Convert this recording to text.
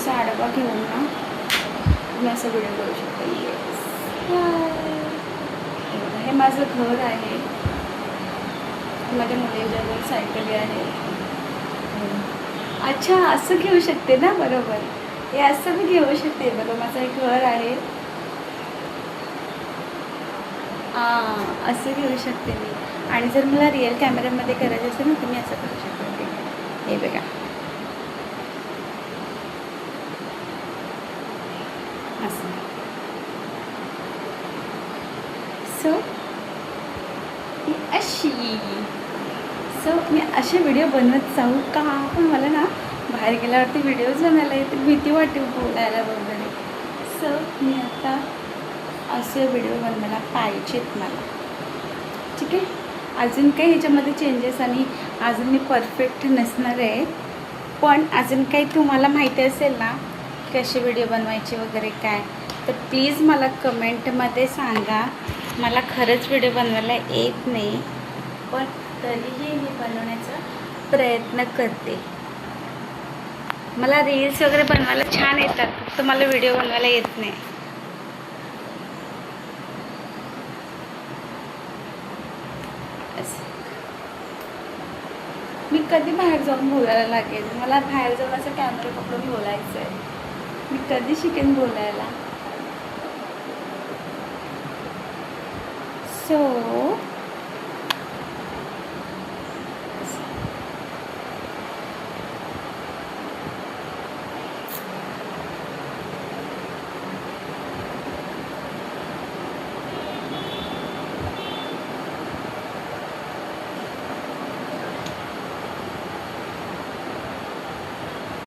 असा आडवा घेऊन ना मी असं व्हिडिओ करू शकते. हे माझं घर आहे, माझ्या मुलींजवळ सायकली आहे. अच्छा, असं घेऊ शकते ना, बरोबर. हे असं मी घेऊ शकते. बघा, माझं एक घर आहे. असं घेऊ शकते मी. आणि जर मला रिअल कॅमेऱ्यामध्ये करायचं असेल ना, तर मी असं करू शकते. हे बघा, असं. सो मी असे व्हिडिओ बनवत जाऊ का? पण मला ना बाहेर गेल्यावरती व्हिडिओज बनायला येते, भीती वाटते बोलायला वगैरे. सो मी आता असे व्हिडिओ बनवायला पाहिजेत मला. ठीक आहे. अजून काही ह्याच्यामध्ये चेंजेस आणि अजून मी परफेक्ट नसणार आहे. पण अजून काही तुम्हाला माहिती असेल ना कसे व्हिडिओ बनवायचे वगैरे काय, तर प्लीज मला कमेंटमध्ये सांगा. मला खरंच व्हिडिओ बनवायला येत नाही, पण तरीही मी बनवण्याचा प्रयत्न करते. मला रील्स वगैरे बनवायला छान येतात, फक्त मला व्हिडिओ बनवायला येत नाही. मी कधी बाहेर जाऊन बोलायला लागेल? मला बाहेर जाऊन असं कॅमेरा पकडून बोलायचं आहे. मी कधी शिकेन बोलायला? सो